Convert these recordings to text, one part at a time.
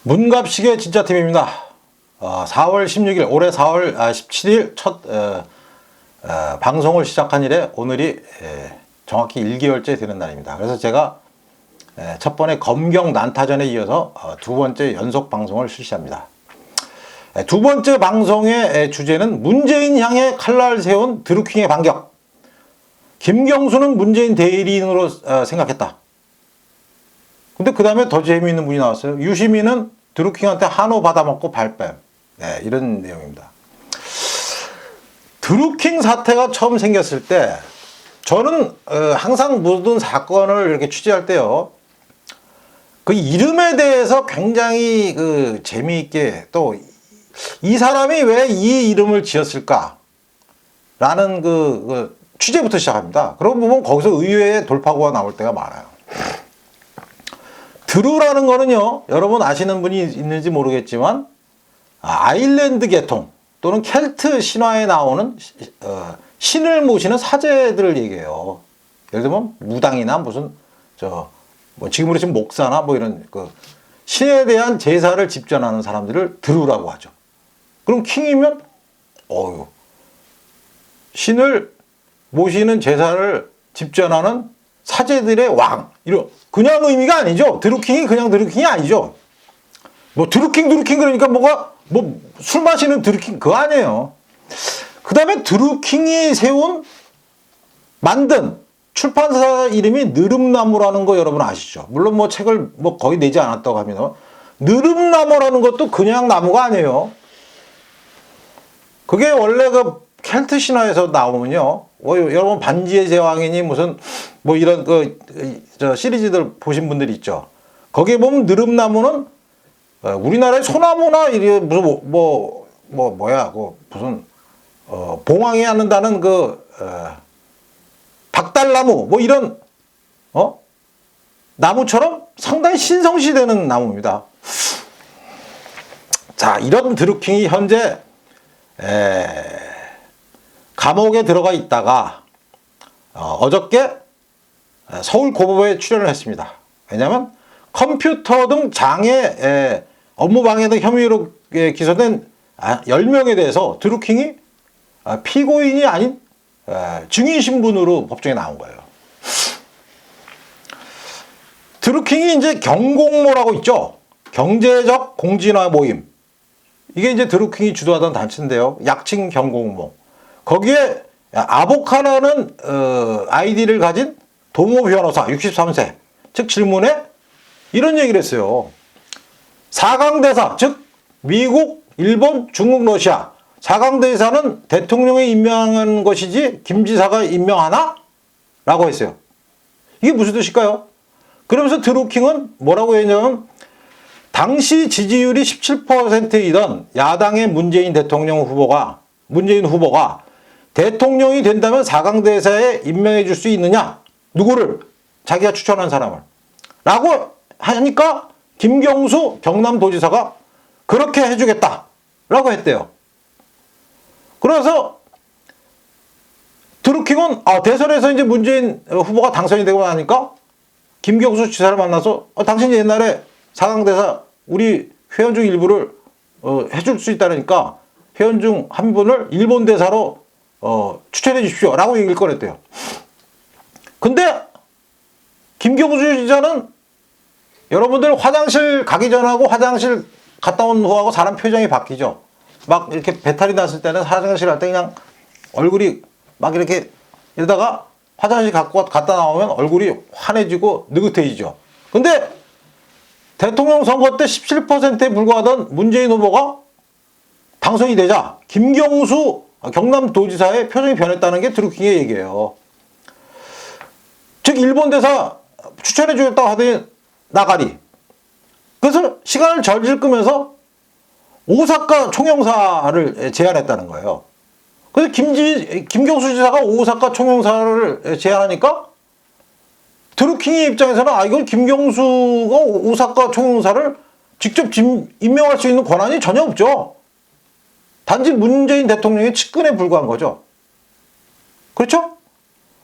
문갑식의 진짜팀입니다. 4월 16일, 올해 4월 17일 첫 방송을 시작한 이래 오늘이 정확히 1개월째 되는 날입니다. 그래서 제가 첫 번에 검경 난타전에 이어서 두 번째 연속 방송을 실시합니다. 두 번째 방송의 주제는 문재인 향해 칼날 세운 드루킹의 반격. 김경수는 문재인 대리인으로 생각했다. 근데 그 다음에 더 재미있는 분이 나왔어요. 유시민은 드루킹한테 한우 받아먹고 발뺌. 네, 이런 내용입니다. 드루킹 사태가 처음 생겼을 때 저는 항상 모든 사건을 이렇게 취재할 때요. 그 이름에 대해서 굉장히 재미있게 또 이 사람이 왜 이 이름을 지었을까? 라는 취재부터 시작합니다. 그러고 보면 거기서 의외의 돌파구가 나올 때가 많아요. 드루라는 거는요, 여러분 아시는 분이 있는지 모르겠지만, 아일랜드 계통 또는 켈트 신화에 나오는 신을 모시는 사제들을 얘기해요. 예를 들면 무당이나 무슨 지금으로 치면 목사나 이런 신에 대한 제사를 집전하는 사람들을 드루라고 하죠. 그럼 킹이면 신을 모시는 제사를 집전하는 사제들의 왕, 이런 그냥 의미가 아니죠. 드루킹이 그냥 드루킹이 아니죠. 드루킹 그러니까 술 마시는 드루킹 그거 아니에요. 그 다음에 드루킹이 만든 출판사 이름이 느릅나무라는 거 여러분 아시죠? 물론 책을 거의 내지 않았다고 합니다. 느릅나무라는 것도 그냥 나무가 아니에요. 그게 원래 켈트 신화에서 나오면요. 여러분 반지의 제왕이니 무슨 이런 시리즈들 보신 분들이 있죠. 거기에 보면 느릅나무는 우리나라의 소나무나 무슨 무슨 봉황이 않는다는 박달나무 이런 나무처럼 상당히 신성시되는 나무입니다. 자, 이런 드루킹이 현재 감옥에 들어가 있다가 어저께 서울고법에 출연을 했습니다. 왜냐하면 컴퓨터 등 장애 업무방해 등 혐의로 기소된 10명에 대해서 드루킹이 피고인이 아닌 증인신분으로 법정에 나온 거예요. 드루킹이 이제 경공모라고 있죠. 경제적 공진화 모임. 이게 이제 드루킹이 주도하던 단체인데요. 약칭 경공모. 거기에 아보카라는 아이디를 가진 도모 변호사 63세 즉 질문에 이런 얘기를 했어요. 4강 대사 즉 미국, 일본, 중국, 러시아 4강 대사는 대통령이 임명한 것이지 김 지사가 임명하나? 라고 했어요. 이게 무슨 뜻일까요? 그러면서 드루킹은 뭐라고 했냐면 당시 지지율이 17%이던 야당의 문재인 후보가 대통령이 된다면 4강 대사에 임명해 줄 수 있느냐? 누구를? 자기가 추천한 사람을. 라고 하니까 김경수 경남도지사가 그렇게 해주겠다. 라고 했대요. 그래서 드루킹은 대선에서 이제 문재인 후보가 당선이 되고 나니까 김경수 지사를 만나서 당신이 옛날에 4강 대사 우리 회원 중 일부를 해줄 수 있다니까 회원 중 한 분을 일본 대사로 추천해 주십시오. 라고 얘기를 꺼냈대요. 근데 김경수 지사는 여러분들 화장실 가기 전하고 화장실 갔다 온 후하고 사람 표정이 바뀌죠. 막 이렇게 배탈이 났을 때는 화장실 갈 때 그냥 얼굴이 막 이렇게 이러다가 화장실 갔다 나오면 얼굴이 환해지고 느긋해지죠. 근데 대통령 선거 때 17%에 불과하던 문재인 후보가 당선이 되자 김경수 경남도지사의 표정이 변했다는 게 드루킹의 얘기예요. 즉 일본 대사 추천해 주겠다고 하더니 나가리. 그래서 시간을 절질 끄면서 오사카 총영사를 제안했다는 거예요. 그래서 김경수 지사가 오사카 총영사를 제안하니까 드루킹의 입장에서는 이건 김경수가 오사카 총영사를 직접 임명할 수 있는 권한이 전혀 없죠. 단지 문재인 대통령의 측근에 불과한 거죠. 그렇죠?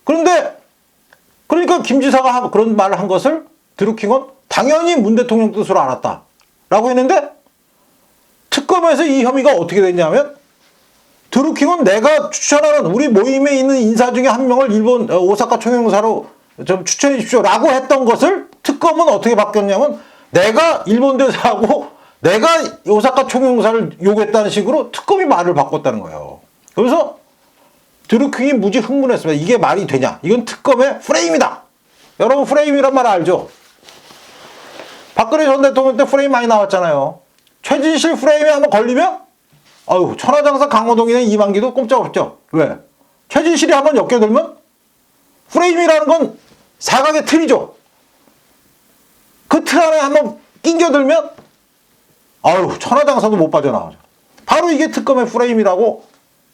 그러니까 김 지사가 그런 말을 한 것을 드루킹은 당연히 문 대통령 뜻으로 알았다. 라고 했는데 특검에서 이 혐의가 어떻게 됐냐면 드루킹은 내가 추천하는 우리 모임에 있는 인사 중에 한 명을 일본 오사카 총영사로 좀 추천해 주십시오 라고 했던 것을 특검은 어떻게 바뀌었냐면 내가 일본 대사하고 내가 오사카 총영사를 요구했다는 식으로 특검이 말을 바꿨다는 거예요. 그래서 드루킹이 무지 흥분했습니다. 이게 말이 되냐? 이건 특검의 프레임이다. 여러분 프레임이란 말 알죠? 박근혜 전 대통령 때 프레임 많이 나왔잖아요. 최진실 프레임에 한번 걸리면 아유 천하장사 강호동이나 이만기도 꼼짝없죠. 왜? 최진실이 한번 엮여들면 프레임이라는 건 사각의 틀이죠. 그 틀 안에 한번 낑겨들면 아유 천하장사도 못 빠져나가죠. 바로 이게 특검의 프레임이라고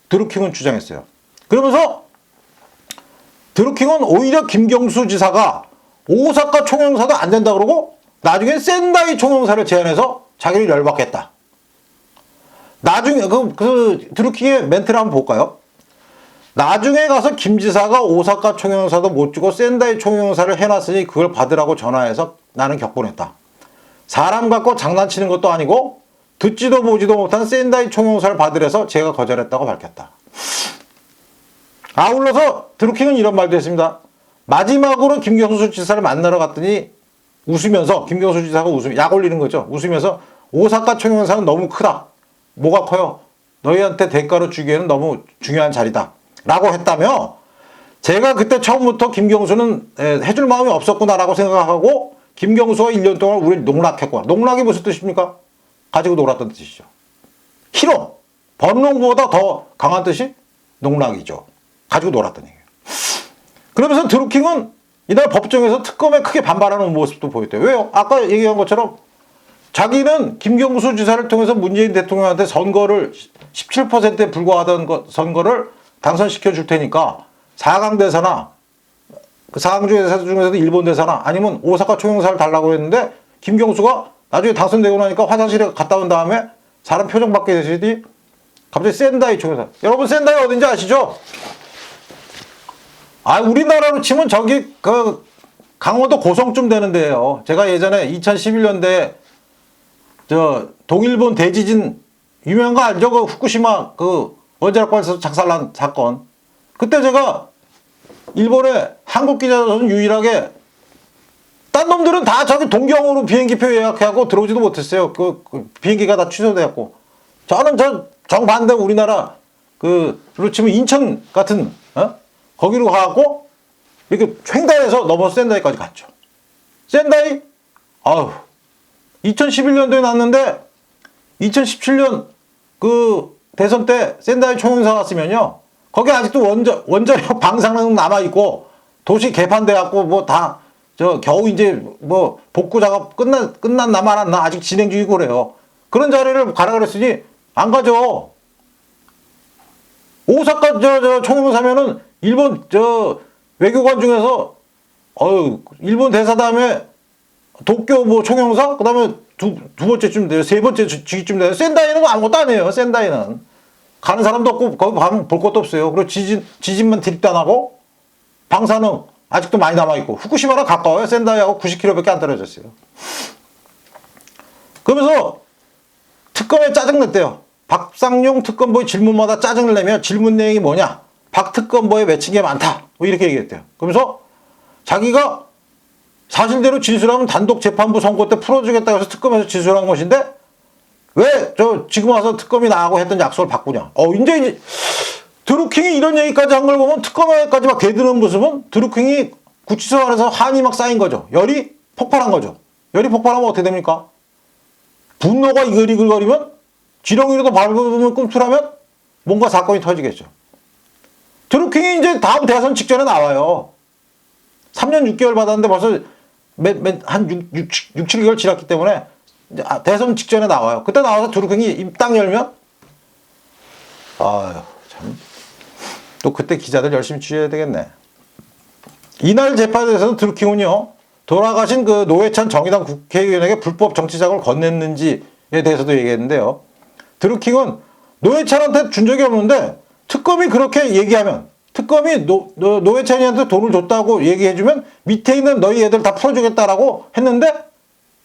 드루킹은 주장했어요. 그러면서 드루킹은 오히려 김경수 지사가 오사카 총영사도 안 된다 그러고 나중에 센다이 총영사를 제안해서 자기를 열받겠다. 나중에 드루킹의 멘트를 한번 볼까요? 나중에 가서 김 지사가 오사카 총영사도 못 주고 센다이 총영사를 해놨으니 그걸 받으라고 전화해서 나는 격분했다. 사람 갖고 장난치는 것도 아니고 듣지도 보지도 못한 센다이 총영사를 받으래서 제가 거절했다고 밝혔다. 아울러서 드루킹은 이런 말도 했습니다. 마지막으로 김경수 지사를 만나러 갔더니 웃으면서 김경수 지사가 약 올리는 거죠. 웃으면서 오사카 총영사는 너무 크다. 뭐가 커요? 너희한테 대가로 주기에는 너무 중요한 자리다. 라고 했다며 제가 그때 처음부터 김경수는 해줄 마음이 없었구나라고 생각하고 김경수가 1년 동안 우리를 농락했구나. 농락이 무슨 뜻입니까? 가지고 놀았던 뜻이죠. 희롱. 번롱보다 더 강한 뜻이 농락이죠. 가지고 놀았던 얘기예요. 그러면서 드루킹은 이날 법정에서 특검에 크게 반발하는 모습도 보였대요. 왜요? 아까 얘기한 것처럼 자기는 김경수 지사를 통해서 문재인 대통령한테 선거를 17%에 불과하던 선거를 당선시켜 줄 테니까 4강 대사나 그 4강 대사 중에서도 일본 대사나 아니면 오사카 총영사를 달라고 했는데 김경수가 나중에 당선되고 나니까 화장실에 갔다 온 다음에 사람 표정 바뀌게 되시더니 갑자기 센다이 총영사. 여러분 센다이 어딘지 아시죠? 아, 우리나라로 치면 저기 그 강원도 고성쯤 되는 데예요. 제가 예전에 2011년대 저 동일본 대지진 유명한 거 알죠? 그 후쿠시마 그 원자력발전소 작살난 사건. 그때 제가 일본에 한국 기자들은 유일하게 딴 놈들은 다 저기 동경으로 비행기표 예약하고 들어오지도 못했어요. 그 비행기가 다 취소되었고 저는 저 정반대 우리나라 그로 치면 인천 같은 거기로 가고 이렇게 횡단해서 넘어서 센다이까지 갔죠. 센다이 2011년도에 났는데 2017년 그 대선 때 센다이 총영사 갔으면요. 거기 아직도 원자력 방사능 남아있고 도시 개판돼갖고 뭐 다 저 겨우 이제 뭐 복구 작업 끝났나 말았나 아직 진행 중이고 그래요. 그런 자리를 가라 그랬으니 안 가죠. 오사카 저 총영사면은 일본 저 외교관 중에서 일본 대사 다음에 도쿄 뭐 총영사 그다음에 두 번째쯤 돼요. 세 번째 주기쯤 돼요. 센다이는 아무것도 안 해요. 센다이는 가는 사람도 없고 거기 가면 볼 것도 없어요. 그리고 지진만 들이다나고 방사능 아직도 많이 남아 있고 후쿠시마랑 가까워요. 센다이하고 90km밖에 안 떨어졌어요. 그러면서 특검에 짜증냈대요. 박상용 특검보의 질문마다 짜증을 내며 질문 내용이 뭐냐? 박 특검보에 맺힌 게 많다. 뭐 이렇게 얘기했대요. 그러면서 자기가 사실대로 진술하면 단독 재판부 선고 때 풀어주겠다고 해서 특검에서 진술한 것인데 왜 지금 와서 특검이 나하고 했던 약속을 바꾸냐? 이제 드루킹이 이런 얘기까지 한 걸 보면 특검에까지 막 개드는 모습은 드루킹이 구치소 안에서 한이 막 쌓인 거죠. 열이 폭발한 거죠. 열이 폭발하면 어떻게 됩니까? 분노가 이글이글거리면 지렁이라도 밟으면 꿈틀하면 뭔가 사건이 터지겠죠. 드루킹이 이제 다음 대선 직전에 나와요. 3년 6개월 받았는데 벌써 한 6, 7개월 지났기 때문에 대선 직전에 나와요. 그때 나와서 드루킹이 입 딱 열면 참. 또 그때 기자들 열심히 취재해야 되겠네. 이날 재판에서는 드루킹은요. 돌아가신 그 노회찬 정의당 국회의원에게 불법 정치자금을 건넸는지에 대해서도 얘기했는데요. 드루킹은 노회찬한테 준 적이 없는데 특검이 그렇게 얘기하면 특검이 노회찬이한테 돈을 줬다고 얘기해주면 밑에 있는 너희 애들 다 풀어주겠다라고 했는데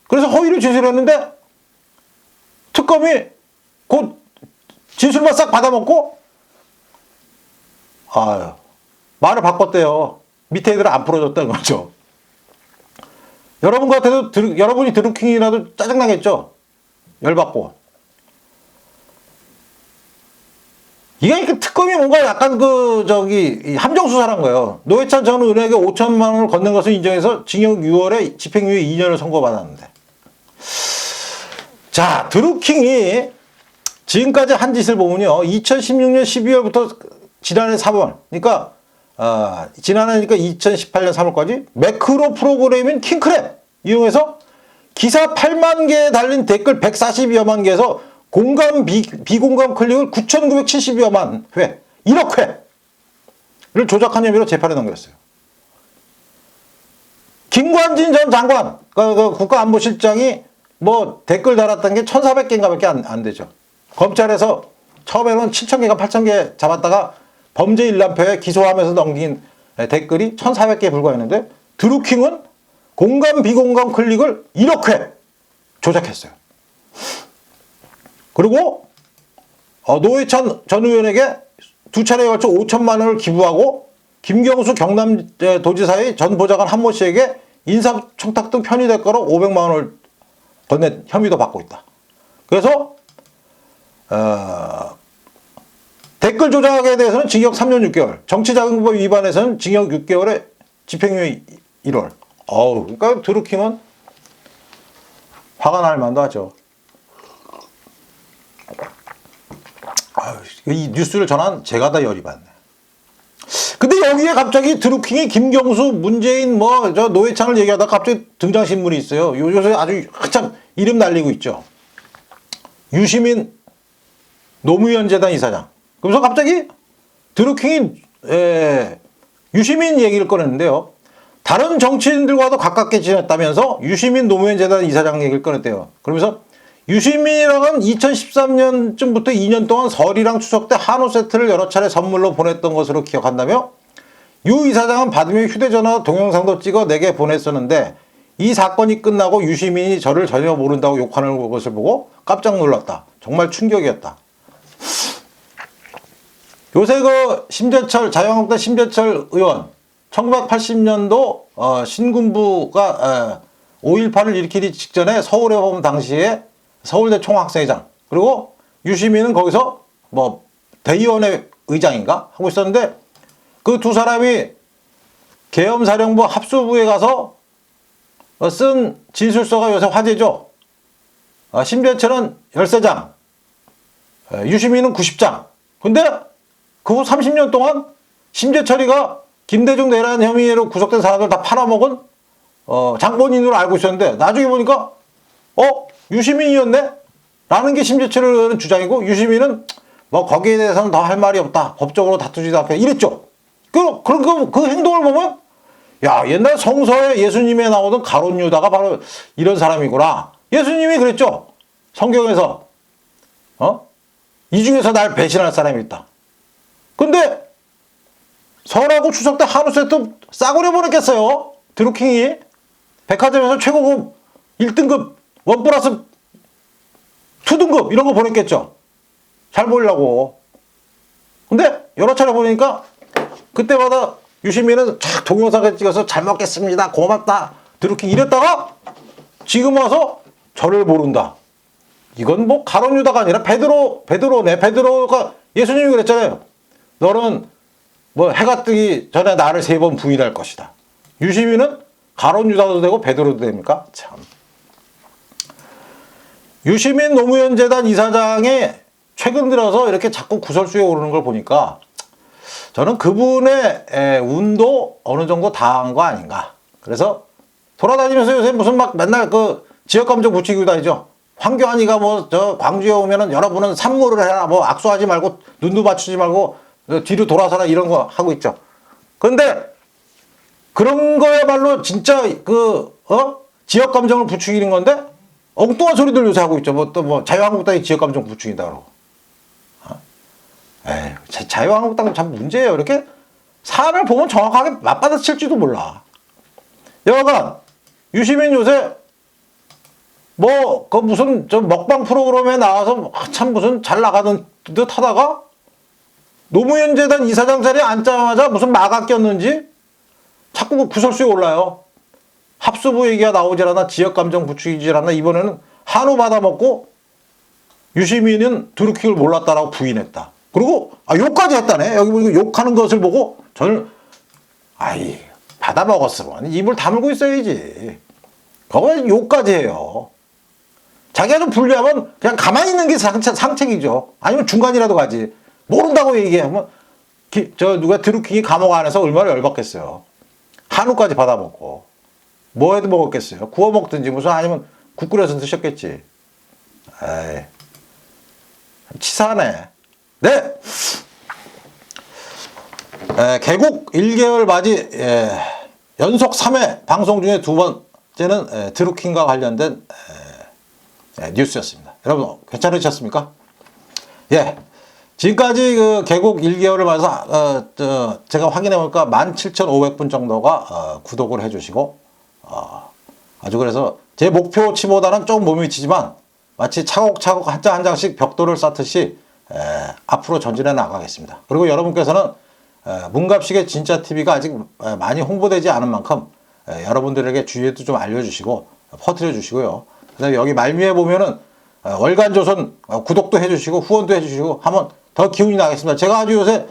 그래서 허위를 진술했는데 특검이 곧 진술만 싹 받아먹고 아유 말을 바꿨대요. 밑에 애들은 안 풀어줬다는 거죠. 여러분 같아도 여러분이 드루킹이라도 짜증나겠죠. 열받고. 이게 그 특검이 뭔가 약간 함정 수사를 한 거예요. 노회찬 전 의원에게 5천만 원을 건넨 것을 인정해서 징역 6월에 집행유예 2년을 선고받았는데. 자, 드루킹이 지금까지 한 짓을 보면요. 2016년 12월부터 지난해 3월. 그러니까, 지난해니까 2018년 3월까지 매크로 프로그램인 킹크랩 이용해서 기사 8만 개에 달린 댓글 140여만 개에서 공감, 비공감 클릭을 9,970여만 회, 1억 회를 조작한 혐의로 재판에 넘겼어요. 김관진 전 장관, 국가안보실장이 뭐 댓글 달았던 게 1,400개인가 밖에 안 되죠. 검찰에서 처음에는 7,000개가 8,000개 잡았다가 범죄 일람표에 기소하면서 넘긴 댓글이 1,400개에 불과했는데 드루킹은 공감, 비공감 클릭을 1억 회 조작했어요. 그리고 노회찬 전 의원에게 두 차례에 걸쳐 5천만 원을 기부하고 김경수 경남도지사의 전 보좌관 한모 씨에게 인사청탁 등 편의 대가로 500만 원을 건넨 혐의도 받고 있다. 그래서 댓글 조작에 대해서는 징역 3년 6개월, 정치자금법 위반에서는 징역 6개월에 집행유예 1월. 그러니까 드루킹은 화가 날 만도 하죠. 이 뉴스를 전한 제가 다 열이 받네. 근데 여기에 갑자기 드루킹이 김경수, 문재인, 노회찬을 얘기하다가 갑자기 등장신문이 있어요. 요새 아주 한참 이름 날리고 있죠. 유시민 노무현 재단 이사장. 그래서 갑자기 드루킹이 유시민 얘기를 꺼냈는데요. 다른 정치인들과도 가깝게 지냈다면서 유시민 노무현 재단 이사장 얘기를 꺼냈대요. 그러면서 유시민이랑은 2013년쯤부터 2년 동안 설이랑 추석 때 한우 세트를 여러 차례 선물로 보냈던 것으로 기억한다며 유 이사장은 받으면 휴대전화 동영상도 찍어 내게 보냈었는데 이 사건이 끝나고 유시민이 저를 전혀 모른다고 욕하는 것을 보고 깜짝 놀랐다. 정말 충격이었다. 요새 심재철, 자유한국당 심재철 의원 1980년도 신군부가 5.18을 일으키기 직전에 서울에 온 당시에 서울대 총학생회장 그리고 유시민은 거기서 대의원회 의장인가 하고 있었는데 그 두 사람이 계엄사령부 합수부에 가서 쓴 진술서가 요새 화제죠. 심재철은 13장, 유시민은 90장. 근데 그 후 30년 동안 심재철이가 김대중 내란 혐의로 구속된 사람들 다 팔아먹은 장본인으로 알고 있었는데 나중에 보니까 유시민이었네? 라는 게 심재철의 주장이고 유시민은 거기에 대해서는 더 할 말이 없다. 법적으로 다투지도 않게 이랬죠. 그 행동을 보면 야 옛날 성서에 예수님에 나오던 가룟 유다가 바로 이런 사람이구나. 예수님이 그랬죠. 성경에서 이 중에서 날 배신할 사람이 있다. 근데 설하고 추석 때 한우 세트 싸구려 보냈겠어요. 드루킹이 백화점에서 최고급 1등급 1 플러스 2등급 이런 거 보냈겠죠. 잘 보이려고. 근데 여러 차례 보니까 그때마다 유시민은 쫙 동영상을 찍어서 잘 먹겠습니다. 고맙다. 드루킹 이랬다가 지금 와서 저를 모른다. 이건 가룟 유다가 아니라 베드로네. 베드로가 예수님이 그랬잖아요. 너는 해가 뜨기 전에 나를 3번 부인할 것이다. 유시민은 가룟 유다도 되고 베드로도 됩니까? 참. 유시민 노무현 재단 이사장이 최근 들어서 이렇게 자꾸 구설수에 오르는 걸 보니까 저는 그분의 운도 어느 정도 다한 거 아닌가. 그래서 돌아다니면서 요새 무슨 맨날 지역감정 붙이고 다니죠. 황교안이가 광주에 오면은 여러분은 산모를 해라. 악수하지 말고 눈도 맞추지 말고 뒤로 돌아서라 이런 거 하고 있죠. 그런데 그런 거야말로 진짜 지역감정을 부추기는 건데 엉뚱한 소리들 요새 하고 있죠. 자유한국당이 지역감정 부추긴다 그러고. 자유한국당은 참 문제예요. 이렇게 사안을 보면 정확하게 맞받아칠지도 몰라. 여하간 유시민 요새 뭐, 그 무슨 저 먹방 프로그램에 나와서 한참 무슨 잘 나가던 듯 하다가 노무현 재단 이사장 자리에 앉자마자 무슨 마가 꼈는지 자꾸 그 구설수에 올라요. 합수부 얘기가 나오질 않아, 지역감정 부추기질 않아. 이번에는 한우 받아먹고 유시민은 드루킹을 몰랐다라고 부인했다. 그리고 욕까지 했다네. 여기 보니까 욕하는 것을 보고 저는 아이 받아먹었으면 입을 다물고 있어야지. 그거 욕까지 해요. 자기가 좀 불리하면 그냥 가만히 있는 게 상책이죠. 아니면 중간이라도 가지. 모른다고 얘기하면 누가 드루킹이 감옥 안에서 얼마나 열받겠어요. 한우까지 받아먹고 뭐 해도 먹었겠어요. 구워 먹든지 무슨 아니면 국 끓여서 드셨겠지. 에이, 치사하네. 네. 개국 1개월 맞이 연속 3회 방송 중에 두 번째는 드루킹과 관련된 뉴스였습니다. 여러분 괜찮으셨습니까? 예. 지금까지 그 개국 1개월을 맞아서 제가 확인해 보니까 17,500분 정도가 구독을 해주시고 아주 그래서 제 목표치보다는 조금 못 미치지만 마치 차곡차곡 한 장 한 장씩 벽돌을 쌓듯이 앞으로 전진해 나가겠습니다. 그리고 여러분께서는 문갑식의 진짜 TV가 아직 많이 홍보되지 않은 만큼 여러분들에게 주위에도 좀 알려주시고 퍼뜨려 주시고요. 그다음에 여기 말미에 보면은 월간조선 구독도 해주시고 후원도 해주시고 하면 더 기운이 나겠습니다. 제가 아주 요새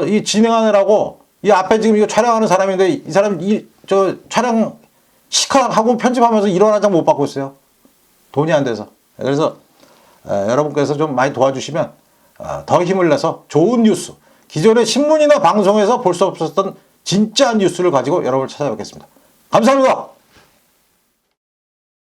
이 진행하느라고 이 앞에 지금 이거 촬영하는 사람인데 이 사람 저 촬영 시컷하고 편집하면서 일원 한 장 못 받고 있어요. 돈이 안 돼서. 그래서 여러분께서 좀 많이 도와주시면 더 힘을 내서 좋은 뉴스, 기존의 신문이나 방송에서 볼 수 없었던 진짜 뉴스를 가지고 여러분을 찾아뵙겠습니다. 감사합니다.